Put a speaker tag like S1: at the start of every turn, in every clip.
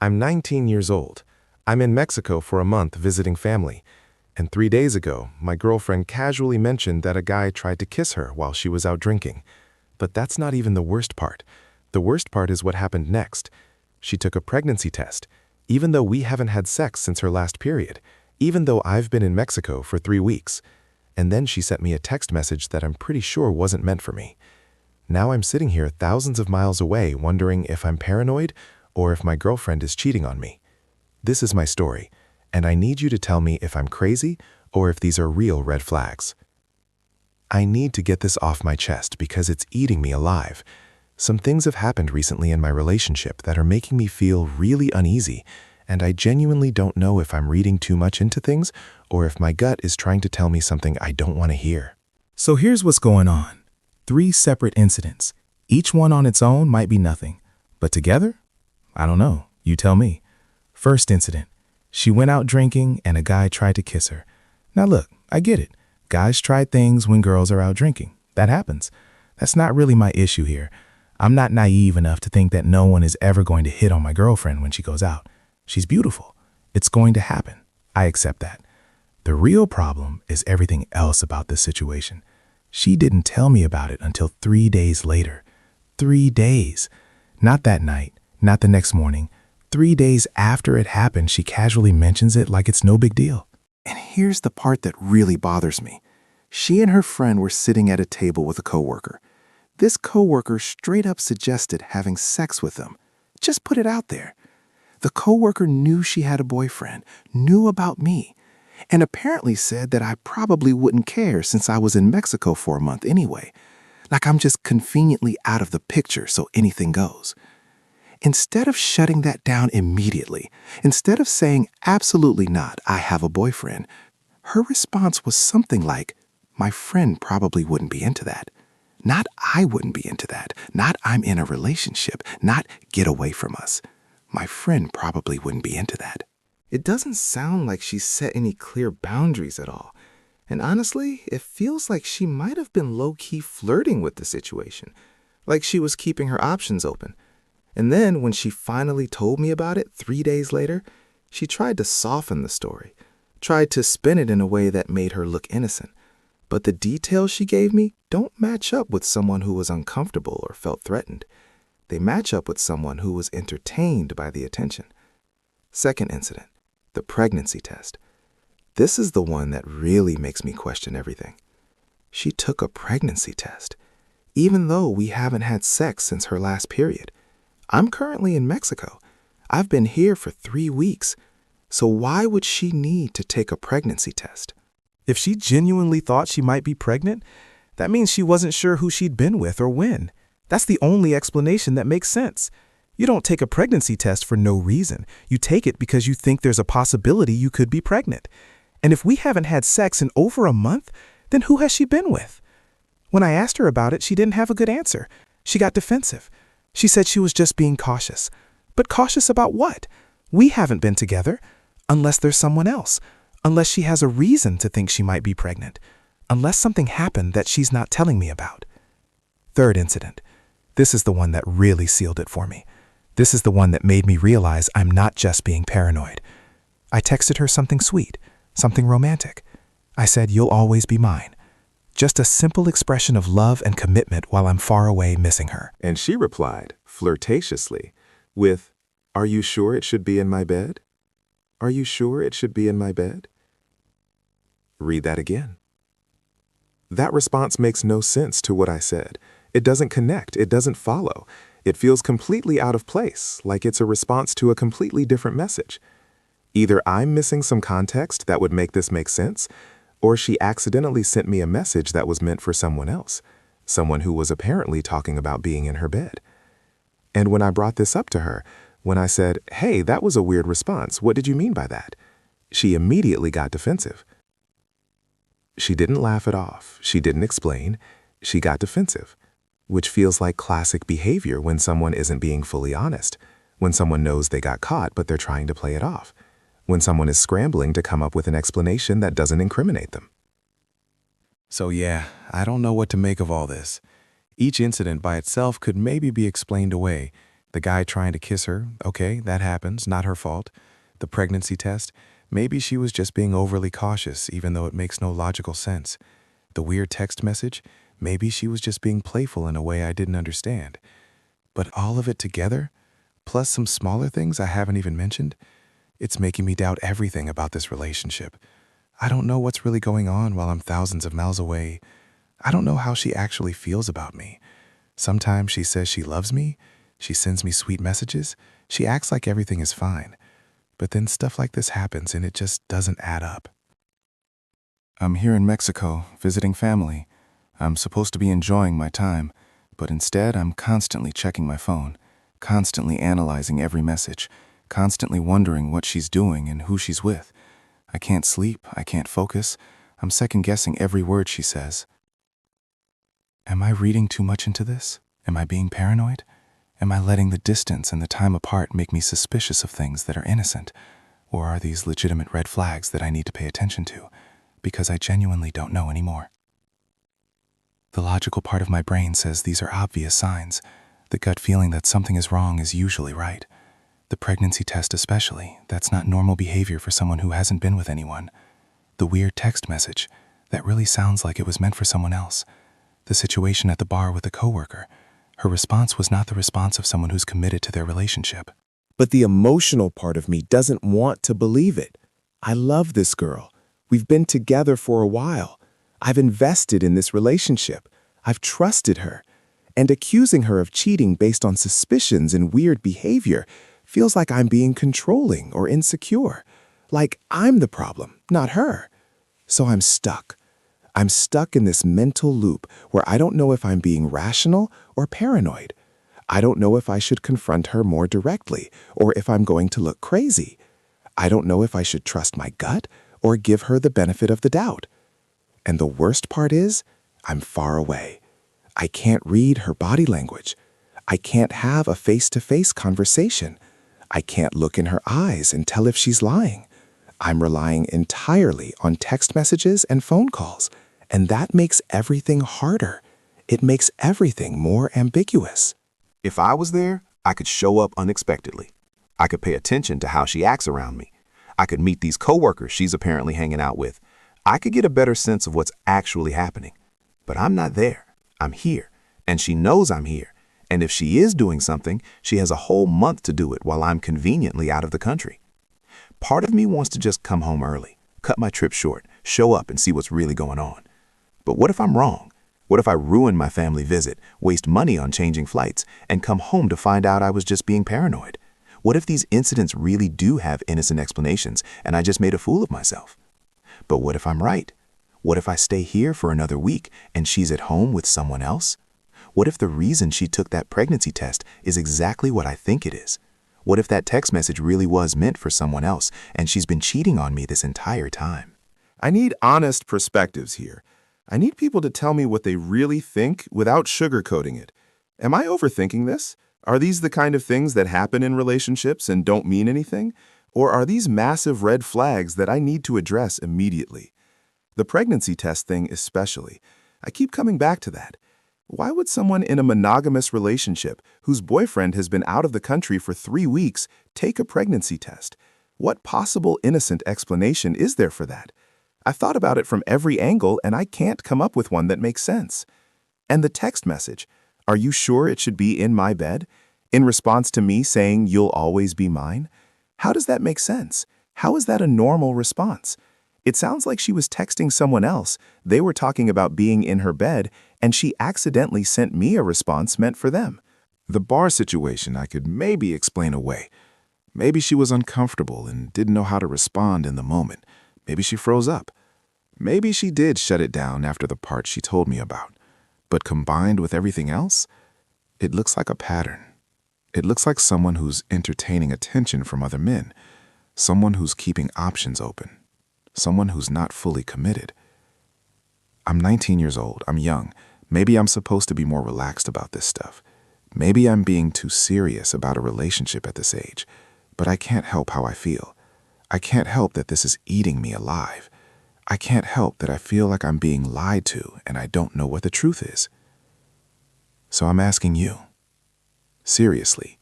S1: I'm 19 years old. I'm in Mexico for a month visiting family. And 3 days ago, my girlfriend casually mentioned that a guy tried to kiss her while she was out drinking. But that's not even the worst part. The worst part is what happened next. She took a pregnancy test, even though we haven't had sex since her last period, even though I've been in Mexico for 3 weeks. And then she sent me a text message that I'm pretty sure wasn't meant for me. Now I'm sitting here thousands of miles away wondering if I'm paranoid or if my girlfriend is cheating on me. This is my story, and I need you to tell me if I'm crazy or if these are real red flags. I need to get this off my chest because it's eating me alive. Some things have happened recently in my relationship that are making me feel really uneasy, and I genuinely don't know if I'm reading too much into things or if my gut is trying to tell me something I don't want to hear.
S2: So here's what's going on. 3 separate incidents. Each one on its own might be nothing, but together? I don't know. You tell me. First incident. She went out drinking and a guy tried to kiss her. Now look, I get it. Guys try things when girls are out drinking. That happens. That's not really my issue here. I'm not naive enough to think that no one is ever going to hit on my girlfriend when she goes out. She's beautiful. It's going to happen. I accept that. The real problem is everything else about this situation. She didn't tell me about it until 3 days later. 3 days. Not that night, not the next morning. 3 days after it happened, she casually mentions it like it's no big deal.
S3: And here's the part that really bothers me. She and her friend were sitting at a table with a coworker. This coworker straight up suggested having sex with them. Just put it out there. The coworker knew she had a boyfriend, knew about me, and apparently said that I probably wouldn't care since I was in Mexico for a month anyway. Like I'm just conveniently out of the picture so anything goes. Instead of shutting that down immediately, instead of saying, absolutely not, I have a boyfriend, her response was something like, my friend probably wouldn't be into that. Not I wouldn't be into that. Not I'm in a relationship. Not get away from us. My friend probably wouldn't be into that.
S4: It doesn't sound like she set any clear boundaries at all. And honestly, it feels like she might have been low-key flirting with the situation, like she was keeping her options open. And then when she finally told me about it 3 days later, she tried to soften the story, tried to spin it in a way that made her look innocent. But the details she gave me don't match up with someone who was uncomfortable or felt threatened. They match up with someone who was entertained by the attention. Second incident, the pregnancy test. This is the one that really makes me question everything. She took a pregnancy test, even though we haven't had sex since her last period. I'm currently in Mexico. I've been here for 3 weeks. So why would she need to take a pregnancy test?
S2: If she genuinely thought she might be pregnant, that means she wasn't sure who she'd been with or when. That's the only explanation that makes sense. You don't take a pregnancy test for no reason. You take it because you think there's a possibility you could be pregnant. And if we haven't had sex in over a month, then who has she been with? When I asked her about it, she didn't have a good answer. She got defensive. She said she was just being cautious. But cautious about what? We haven't been together. Unless there's someone else. Unless she has a reason to think she might be pregnant. Unless something happened that she's not telling me about. Third incident. This is the one that really sealed it for me. This is the one that made me realize I'm not just being paranoid. I texted her something sweet, something romantic. I said, you'll always be mine. Just a simple expression of love and commitment while I'm far away missing her.
S1: And she replied, flirtatiously, with, are you sure it should be in my bed? Are you sure it should be in my bed? Read that again. That response makes no sense to what I said. It doesn't connect. It doesn't follow. It feels completely out of place, like it's a response to a completely different message. Either I'm missing some context that would make this make sense, or she accidentally sent me a message that was meant for someone else, someone who was apparently talking about being in her bed. And when I brought this up to her, when I said, hey, that was a weird response, what did you mean by that? She immediately got defensive. She didn't laugh it off. She didn't explain. She got defensive, which feels like classic behavior when someone isn't being fully honest, when someone knows they got caught but they're trying to play it off, when someone is scrambling to come up with an explanation that doesn't incriminate them.
S2: So yeah, I don't know what to make of all this. Each incident by itself could maybe be explained away. The guy trying to kiss her, okay, that happens, not her fault. The pregnancy test, maybe she was just being overly cautious even though it makes no logical sense. The weird text message, maybe she was just being playful in a way I didn't understand. But all of it together, plus some smaller things I haven't even mentioned, it's making me doubt everything about this relationship. I don't know what's really going on while I'm thousands of miles away. I don't know how she actually feels about me. Sometimes she says she loves me, she sends me sweet messages, she acts like everything is fine. But then stuff like this happens and it just doesn't add up. I'm here in Mexico, visiting family. I'm supposed to be enjoying my time, but instead I'm constantly checking my phone, constantly analyzing every message, constantly wondering what she's doing and who she's with. I can't sleep, I can't focus, I'm second-guessing every word she says. Am I reading too much into this? Am I being paranoid? Am I letting the distance and the time apart make me suspicious of things that are innocent? Or are these legitimate red flags that I need to pay attention to? Because I genuinely don't know anymore. The logical part of my brain says these are obvious signs. The gut feeling that something is wrong is usually right. The pregnancy test especially, that's not normal behavior for someone who hasn't been with anyone. The weird text message, that really sounds like it was meant for someone else. The situation at the bar with a coworker, her response was not the response of someone who's committed to their relationship.
S3: But the emotional part of me doesn't want to believe it. I love this girl. We've been together for a while. I've invested in this relationship. I've trusted her. And accusing her of cheating based on suspicions and weird behavior feels like I'm being controlling or insecure. Like I'm the problem, not her. So I'm stuck. I'm stuck in this mental loop where I don't know if I'm being rational or paranoid. I don't know if I should confront her more directly or if I'm going to look crazy. I don't know if I should trust my gut or give her the benefit of the doubt. And the worst part is, I'm far away. I can't read her body language. I can't have a face-to-face conversation. I can't look in her eyes and tell if she's lying. I'm relying entirely on text messages and phone calls, and that makes everything harder. It makes everything more ambiguous.
S1: If I was there, I could show up unexpectedly. I could pay attention to how she acts around me. I could meet these coworkers she's apparently hanging out with. I could get a better sense of what's actually happening. But I'm not there. I'm here, and she knows I'm here. And if she is doing something, she has a whole month to do it while I'm conveniently out of the country. Part of me wants to just come home early, cut my trip short, show up and see what's really going on. But what if I'm wrong? What if I ruin my family visit, waste money on changing flights, and come home to find out I was just being paranoid? What if these incidents really do have innocent explanations and I just made a fool of myself? But what if I'm right? What if I stay here for another week and she's at home with someone else? What if the reason she took that pregnancy test is exactly what I think it is? What if that text message really was meant for someone else and she's been cheating on me this entire time?
S3: I need honest perspectives here. I need people to tell me what they really think without sugarcoating it. Am I overthinking this? Are these the kind of things that happen in relationships and don't mean anything? Or are these massive red flags that I need to address immediately? The pregnancy test thing especially. I keep coming back to that. Why would someone in a monogamous relationship whose boyfriend has been out of the country for 3 weeks take a pregnancy test? What possible innocent explanation is there for that? I've thought about it from every angle and I can't come up with one that makes sense. And the text message, "Are you sure it should be in my bed?" in response to me saying, "You'll always be mine." How does that make sense? How is that a normal response? It sounds like she was texting someone else. They were talking about being in her bed, and she accidentally sent me a response meant for them. The bar situation I could maybe explain away. Maybe she was uncomfortable and didn't know how to respond in the moment. Maybe she froze up. Maybe she did shut it down after the part she told me about. But combined with everything else, it looks like a pattern. It looks like someone who's entertaining attention from other men, someone who's keeping options open, someone who's not fully committed. I'm 19 years old. I'm young. Maybe I'm supposed to be more relaxed about this stuff. Maybe I'm being too serious about a relationship at this age, but I can't help how I feel. I can't help that this is eating me alive. I can't help that I feel like I'm being lied to and I don't know what the truth is. So I'm asking you, seriously,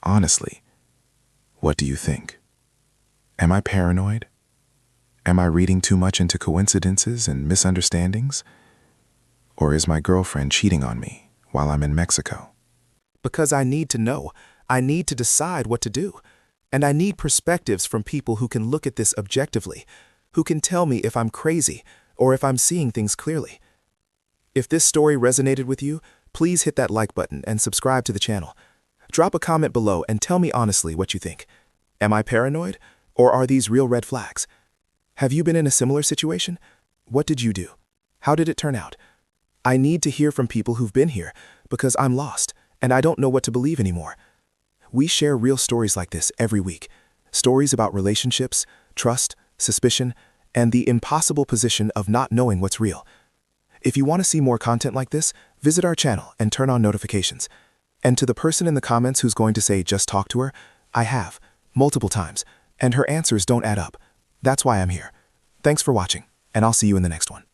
S3: Honestly, what do you think? Am I paranoid? Am I reading too much into coincidences and misunderstandings? Or is my girlfriend cheating on me while I'm in Mexico?
S2: Because I need to know. I need to decide what to do. And I need perspectives from people who can look at this objectively, who can tell me if I'm crazy or if I'm seeing things clearly. If this story resonated with you, please hit that like button and subscribe to the channel. Drop a comment below and tell me honestly what you think. Am I paranoid? Or are these real red flags? Have you been in a similar situation? What did you do? How did it turn out? I need to hear from people who've been here because I'm lost and I don't know what to believe anymore. We share real stories like this every week. Stories about relationships, trust, suspicion, and the impossible position of not knowing what's real. If you want to see more content like this, visit our channel and turn on notifications. And to the person in the comments who's going to say just talk to her, I have, multiple times, and her answers don't add up. That's why I'm here. Thanks for watching, and I'll see you in the next one.